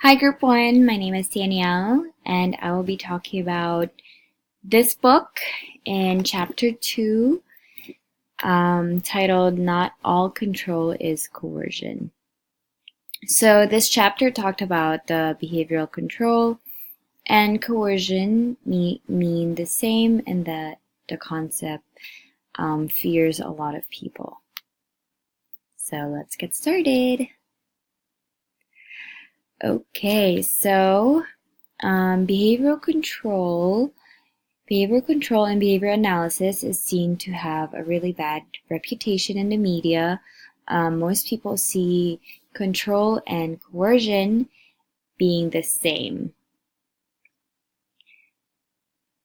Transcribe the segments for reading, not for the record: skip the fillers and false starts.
Hi, Group 1. My name is Danielle, and I will be talking about this book in Chapter 2, titled Not All Control is Coercion. So this chapter talked about the behavioral control and coercion mean the same, and that the concept fears a lot of people. So let's get started. Okay, so behavioral control and behavior analysis is seen to have a really bad reputation in the media. Most people see control and coercion being the same.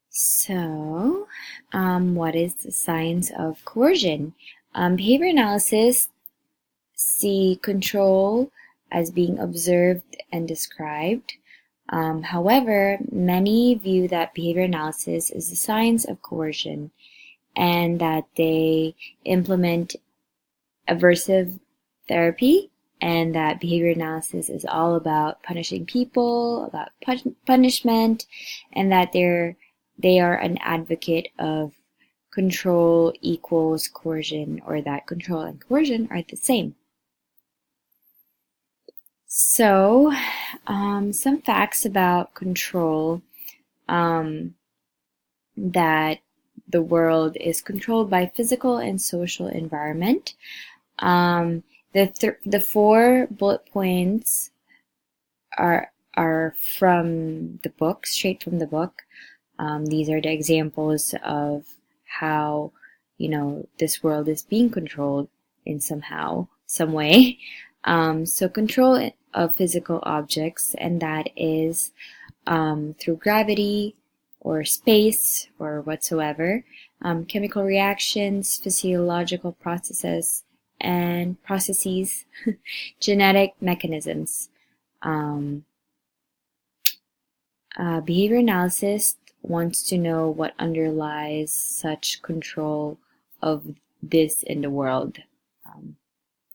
So, what is the science of coercion? Behavior analysis see control as being observed and described. However, many view that behavior analysis is the science of coercion and that they implement aversive therapy, and that behavior analysis is all about punishing people, about punishment, and that they are an advocate of control equals coercion, or that control and coercion are the same. So, some facts about control, that the world is controlled by physical and social environment. The 4 bullet points are from the book, straight from the book. These are the examples of how, this world is being controlled in some way. So control of physical objects, and that is through gravity or space or whatsoever, chemical reactions, physiological processes, genetic mechanisms. Behavior analysis wants to know what underlies such control of this in the world.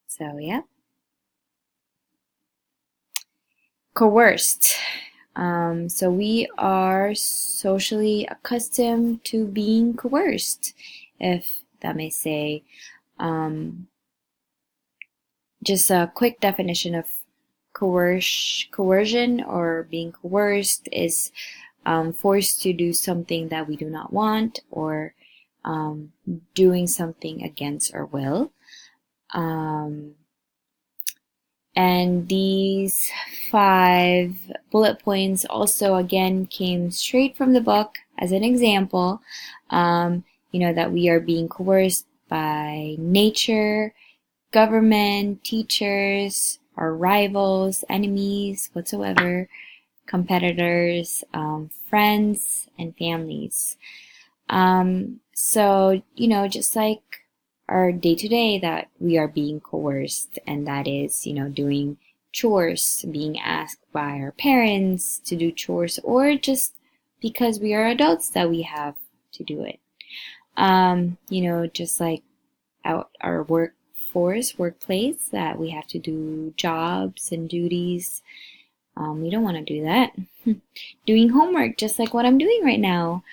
So yeah. Coerced. So we are socially accustomed to being coerced, if that may say. Just a quick definition of coercion, or being coerced, is forced to do something that we do not want, or doing something against our will. And these 5 bullet points also again came straight from the book as an example, that we are being coerced by nature, government, teachers, our rivals, enemies, whatsoever, competitors, friends, and families. So, just like our day-to-day, that we are being coerced, and that is, doing chores, being asked by our parents to do chores, or just because we are adults that we have to do it. Just like our workplace, that we have to do jobs and duties. We don't want to do that. Doing homework, just like what I'm doing right now.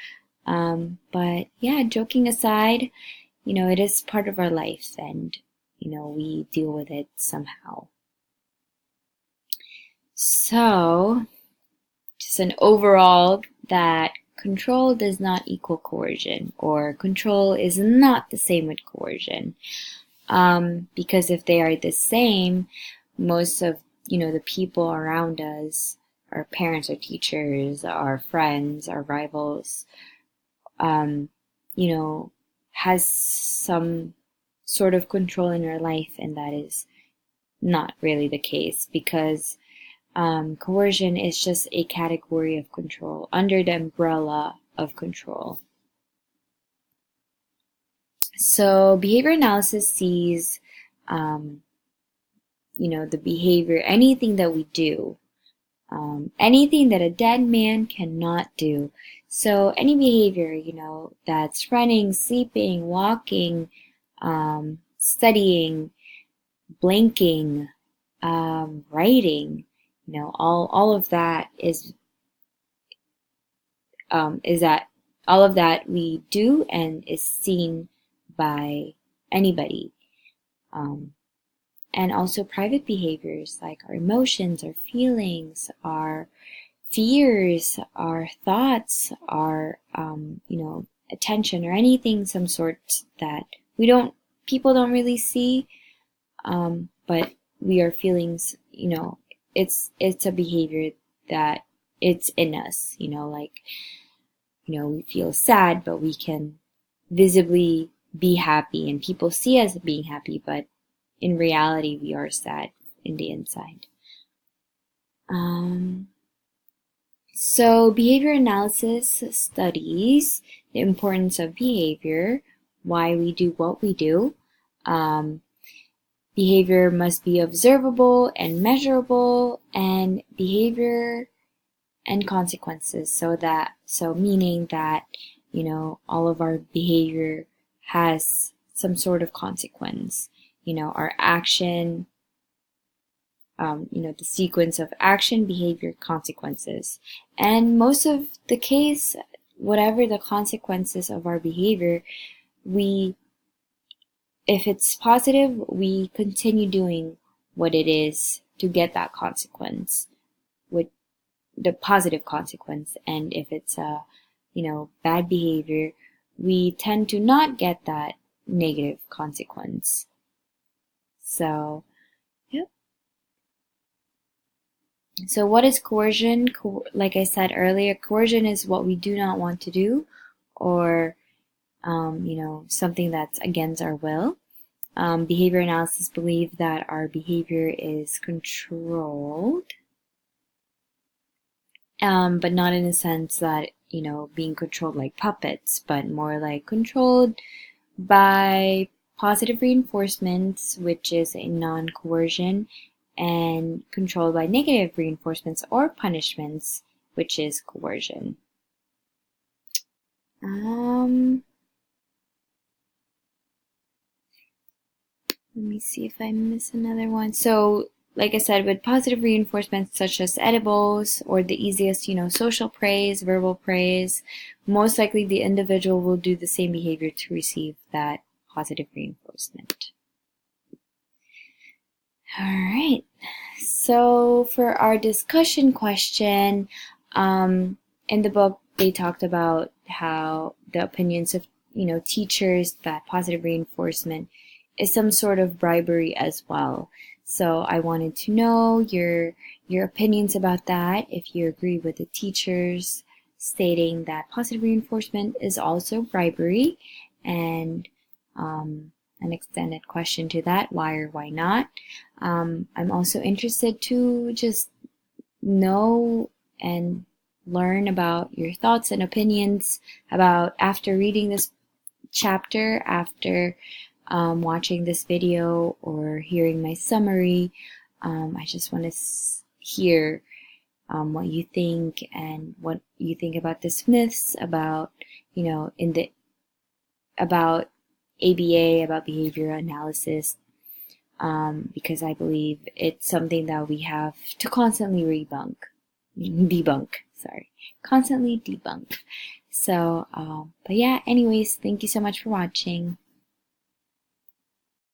But yeah, joking aside, it is part of our life, and, we deal with it somehow. So, just an overall, that control does not equal coercion, or control is not the same with coercion. Because if they are the same, most of, the people around us, our parents, our teachers, our friends, our rivals, has some sort of control in our life, and that is not really the case, because coercion is just a category of control under the umbrella of control. So behavior analysis sees, the behavior, anything that we do, anything that a dead man cannot do. So any behavior, that's running, sleeping, walking, studying, blinking, writing, all of that is that all of that we do and is seen by anybody. And also private behaviors like our emotions, our feelings, our fears, our thoughts, our attention or anything some sort that people don't really see, but we are feelings, it's a behavior that it's in us, we feel sad, but we can visibly be happy and people see us being happy, but in reality we are sad in the inside. So behavior analysis studies the importance of behavior, why we do what we do. Behavior must be observable and measurable, and behavior and consequences. So meaning that, all of our behavior has some sort of consequence. Our action, the sequence of action, behavior, consequences. And most of the case, whatever the consequences of our behavior, if it's positive, we continue doing what it is to get that consequence, with the positive consequence. And if it's bad behavior, we tend to not get that negative consequence. So, yep. So what is coercion? Like I said earlier, coercion is what we do not want to do, or something that's against our will. Behavior analysis believe that our behavior is controlled, but not in a sense that, being controlled like puppets, but more like controlled by positive reinforcements, which is a non-coercion, and controlled by negative reinforcements or punishments, which is coercion. Let me see if I miss another one. So, like I said, with positive reinforcements such as edibles or the easiest, social praise, verbal praise, most likely the individual will do the same behavior to receive that positive reinforcement. All right. So for our discussion question, in the book, they talked about how the opinions of, teachers that positive reinforcement is some sort of bribery as well. So I wanted to know your opinions about that, if you agree with the teachers stating that positive reinforcement is also bribery, and an extended question to that, why or why not. I'm also interested to just know and learn about your thoughts and opinions about after reading this chapter, after watching this video or hearing my summary. I just want to hear what you think and what you think about the myths about, about ABA, about behavior analysis, because I believe it's something that we have to constantly constantly debunk. So, but yeah, anyways, thank you so much for watching.